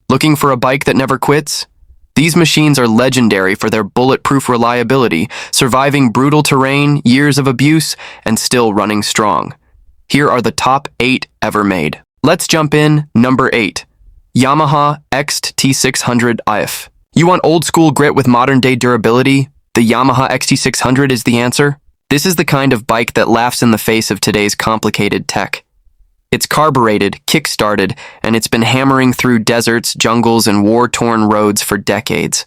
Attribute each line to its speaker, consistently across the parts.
Speaker 1: Looking for a bike that never quits? These machines are legendary for their bulletproof reliability, surviving brutal terrain, years of abuse, and still running strong. Here are the top 8 ever made. Let's jump in. Number 8. Yamaha XT600 IF. You want old-school grit with modern-day durability? The Yamaha XT600 is the answer. This is the kind of bike that laughs in the face of today's complicated tech. It's carbureted, kick-started, and it's been hammering through deserts, jungles, and war-torn roads for decades.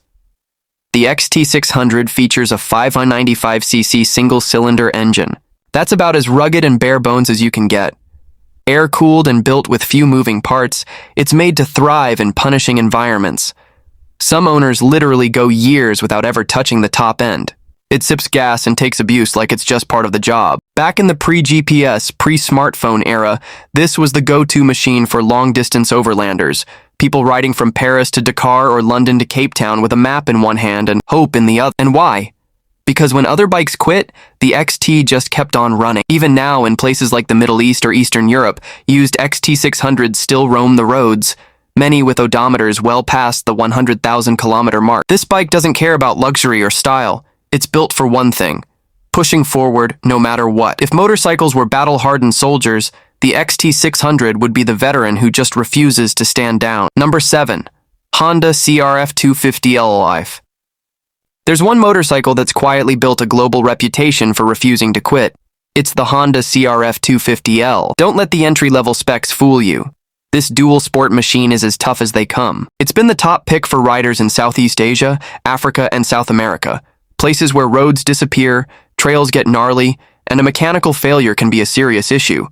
Speaker 1: The XT600 features a 595cc single-cylinder engine. That's about as rugged and bare-bones as you can get. Air-cooled and built with few moving parts, it's made to thrive in punishing environments. Some owners literally go years without ever touching the top end. It sips gas and takes abuse like it's just part of the job. Back in the pre-GPS, pre-smartphone era, this was the go-to machine for long-distance overlanders, people riding from Paris to Dakar or London to Cape Town with a map in one hand and hope in the other. And why? Because when other bikes quit, the XT just kept on running. Even now, in places like the Middle East or Eastern Europe, used XT600s still roam the roads, many with odometers well past the 100,000-kilometer mark. This bike doesn't care about luxury or style. It's built for one thing: pushing forward no matter what. If motorcycles were battle-hardened soldiers, the XT600 would be the veteran who just refuses to stand down. Number 7. Honda CRF 250L Life. There's one motorcycle that's quietly built a global reputation for refusing to quit. It's the Honda CRF 250L. Don't let the entry-level specs fool you. This dual-sport machine is as tough as they come. It's been the top pick for riders in Southeast Asia, Africa, and South America, places where roads disappear, trails get gnarly, and a mechanical failure can be a serious issue.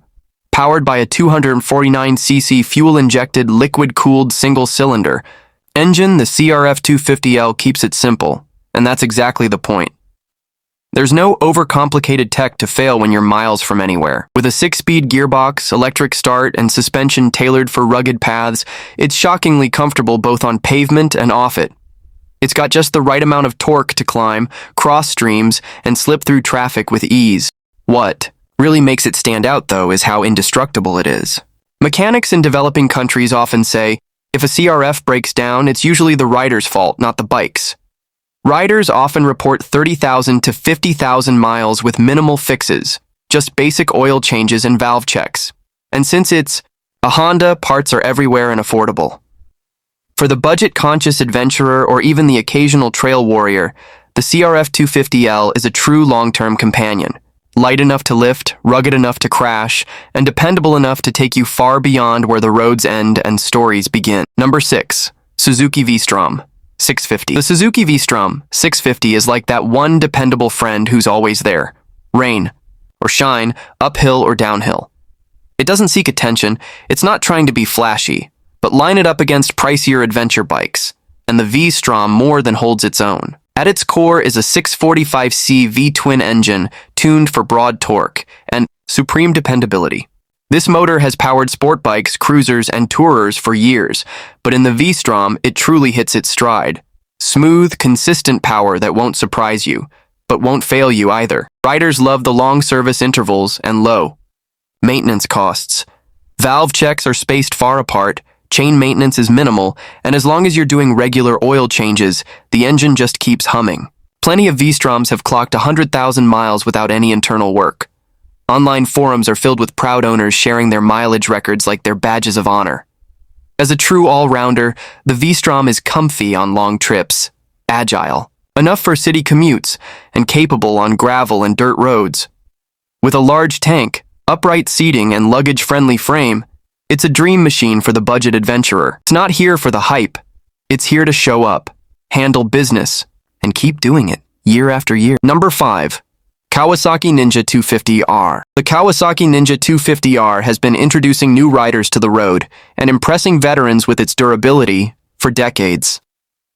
Speaker 1: Powered by a 249cc fuel-injected, liquid-cooled single-cylinder engine, the CRF 250L keeps it simple, and that's exactly the point. There's no overcomplicated tech to fail when you're miles from anywhere. With a 6-speed gearbox, electric start, and suspension tailored for rugged paths, it's shockingly comfortable both on pavement and off it. It's got just the right amount of torque to climb, cross streams, and slip through traffic with ease. What really makes it stand out, though, is how indestructible it is. Mechanics in developing countries often say, if a CRF breaks down, it's usually the rider's fault, not the bike's. Riders often report 30,000 to 50,000 miles with minimal fixes, just basic oil changes and valve checks. And since it's a Honda, parts are everywhere and affordable. For the budget-conscious adventurer or even the occasional trail warrior, the CRF 250L is a true long-term companion. Light enough to lift, rugged enough to crash, and dependable enough to take you far beyond where the roads end and stories begin. Number 6. Suzuki V-Strom 650. The Suzuki V-Strom 650 is like that one dependable friend who's always there. Rain or shine, uphill or downhill. It doesn't seek attention, it's not trying to be flashy, but line it up against pricier adventure bikes, and the V-Strom more than holds its own. At its core is a 645C V-twin engine tuned for broad torque and supreme dependability. This motor has powered sport bikes, cruisers, and tourers for years, but in the V-Strom, it truly hits its stride. Smooth, consistent power that won't surprise you, but won't fail you either. Riders love the long service intervals and low maintenance costs. Valve checks are spaced far apart, chain maintenance is minimal, and as long as you're doing regular oil changes, the engine just keeps humming. Plenty of V-Stroms have clocked 100,000 miles without any internal work. Online forums are filled with proud owners sharing their mileage records like they're badges of honor. As a true all-rounder, the V-Strom is comfy on long trips, agile, enough for city commutes, and capable on gravel and dirt roads. With a large tank, upright seating, and luggage-friendly frame, it's a dream machine for the budget adventurer. It's not here for the hype. It's here to show up, handle business, and keep doing it year after year. Number 5. Kawasaki Ninja 250R. The Kawasaki Ninja 250R has been introducing new riders to the road and impressing veterans with its durability for decades.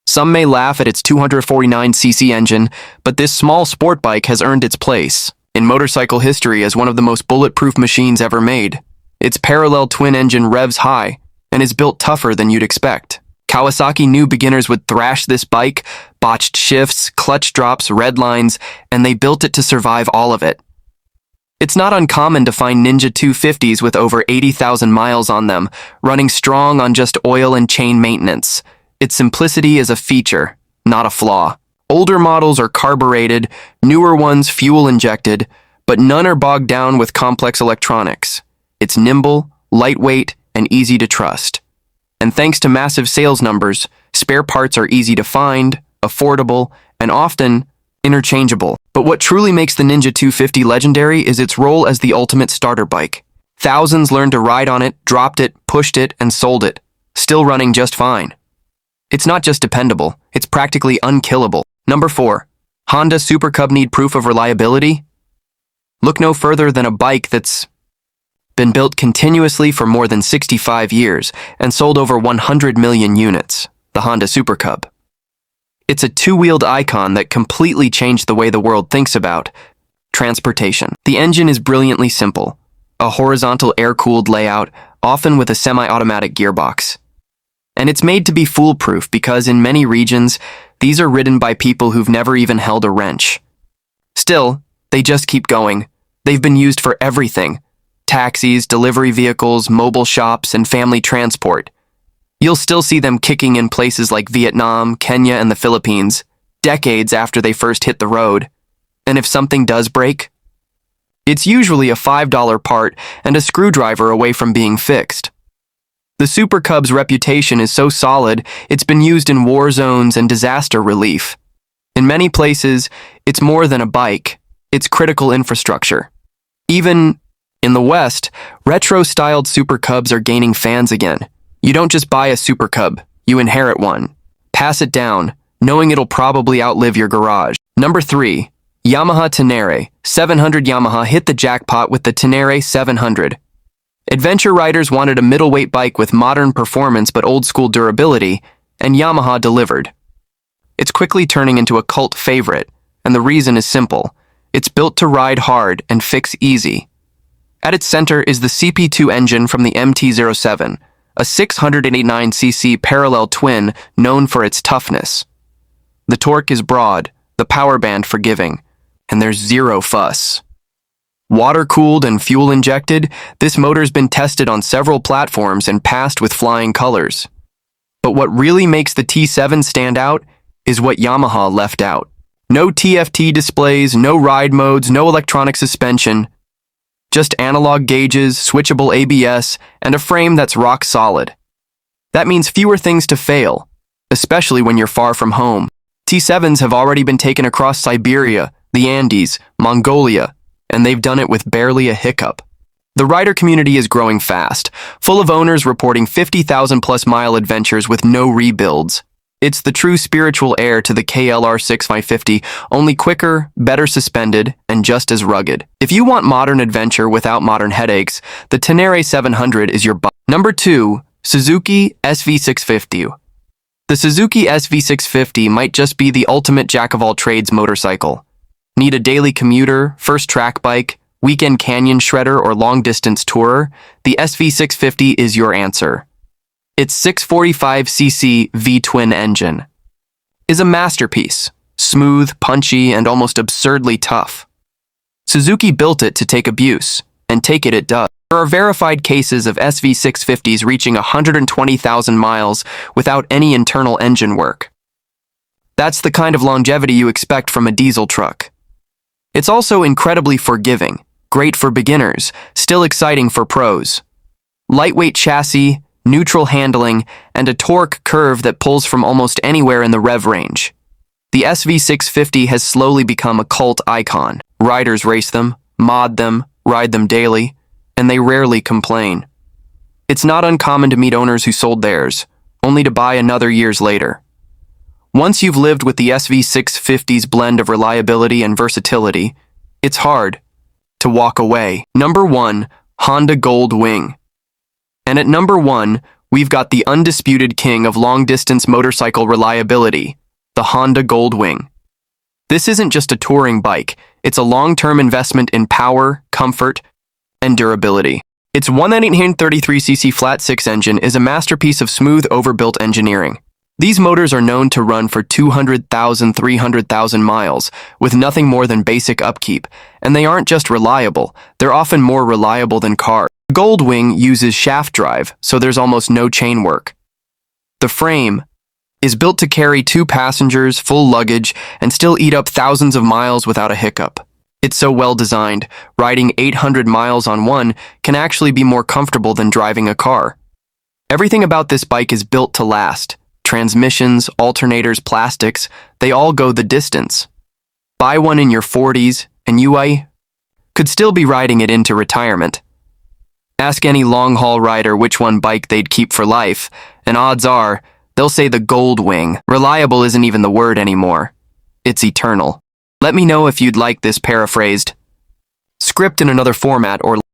Speaker 1: Some may laugh at its 249cc engine, but this small sport bike has earned its place in motorcycle history as one of the most bulletproof machines ever made. Its parallel twin engine revs high and is built tougher than you'd expect. Kawasaki knew beginners would thrash this bike, botched shifts, clutch drops, red lines, and they built it to survive all of it. It's not uncommon to find Ninja 250s with over 80,000 miles on them, running strong on just oil and chain maintenance. Its simplicity is a feature, not a flaw. Older models are carbureted, newer ones fuel-injected, but none are bogged down with complex electronics. It's nimble, lightweight, and easy to trust. And thanks to massive sales numbers, spare parts are easy to find, affordable, and often interchangeable. But what truly makes the Ninja 250 legendary is its role as the ultimate starter bike. Thousands learned to ride on it, dropped it, pushed it, and sold it, still running just fine. It's not just dependable, it's practically unkillable. Number 4. Honda Super Cub need proof of reliability? Look no further than a bike that's been built continuously for more than 65 years and sold over 100 million units, the Honda Super Cub. It's a two-wheeled icon that completely changed the way the world thinks about transportation. The engine is brilliantly simple, a horizontal air-cooled layout, often with a semi-automatic gearbox. And it's made to be foolproof because in many regions, these are ridden by people who've never even held a wrench. Still, they just keep going. They've been used for everything: taxis, delivery vehicles, mobile shops, and family transport. You'll still see them kicking in places like Vietnam, Kenya, and the Philippines, decades after they first hit the road. And if something does break, it's usually a $5 part and a screwdriver away from being fixed. The Super Cub's reputation is so solid, it's been used in war zones and disaster relief. In many places, it's more than a bike, it's critical infrastructure. Even in the West, retro-styled Super Cubs are gaining fans again. You don't just buy a Super Cub, you inherit one. Pass it down, knowing it'll probably outlive your garage. Number 3. Yamaha Tenere 700. Yamaha hit the jackpot with the Tenere 700. Adventure riders wanted a middleweight bike with modern performance but old-school durability, and Yamaha delivered. It's quickly turning into a cult favorite, and the reason is simple. It's built to ride hard and fix easy. At its center is the CP2 engine from the MT-07, a 689cc parallel twin known for its toughness. The torque is broad, the power band forgiving, and there's zero fuss. Water-cooled and fuel-injected, this motor's been tested on several platforms and passed with flying colors. But what really makes the T7 stand out is what Yamaha left out. No TFT displays, no ride modes, no electronic suspension, just analog gauges, switchable ABS, and a frame that's rock solid. That means fewer things to fail, especially when you're far from home. T7s have already been taken across Siberia, the Andes, Mongolia, and they've done it with barely a hiccup. The rider community is growing fast, full of owners reporting 50,000-plus mile adventures with no rebuilds. It's the true spiritual heir to the KLR6 550, only quicker, better suspended, and just as rugged. If you want modern adventure without modern headaches, the Tenere 700 is your bike. Number 2. Suzuki SV650. The Suzuki SV650 might just be the ultimate jack-of-all-trades motorcycle. Need a daily commuter, first track bike, weekend canyon shredder, or long-distance tourer? The SV650 is your answer. Its 645cc V-twin engine is a masterpiece, smooth, punchy, and almost absurdly tough. Suzuki built it to take abuse, and take it does. There are verified cases of SV650s reaching 120,000 miles without any internal engine work. That's the kind of longevity you expect from a diesel truck. It's also incredibly forgiving, great for beginners, still exciting for pros. Lightweight chassis, neutral handling, and a torque curve that pulls from almost anywhere in the rev range. The SV650 has slowly become a cult icon. Riders race them, mod them, ride them daily, and they rarely complain. It's not uncommon to meet owners who sold theirs, only to buy another years later. Once you've lived with the SV650's blend of reliability and versatility, it's hard to walk away. Number 1. Honda Gold Wing. And at number 1, we've got the undisputed king of long-distance motorcycle reliability, the Honda Gold Wing. This isn't just a touring bike, it's a long-term investment in power, comfort, and durability. Its 1,933cc flat-six engine is a masterpiece of smooth, overbuilt engineering. These motors are known to run for 200,000, 300,000 miles, with nothing more than basic upkeep, and they aren't just reliable, they're often more reliable than cars. The Goldwing uses shaft drive, so there's almost no chain work. The frame is built to carry 2 passengers, full luggage, and still eat up thousands of miles without a hiccup. It's so well designed, riding 800 miles on one can actually be more comfortable than driving a car. Everything about this bike is built to last. Transmissions, alternators, plastics, they all go the distance. Buy one in your 40s, and you could still be riding it into retirement. Ask any long-haul rider which one bike they'd keep for life, and odds are, they'll say the Goldwing. Reliable isn't even the word anymore. It's eternal. Let me know if you'd like this paraphrased script in another format or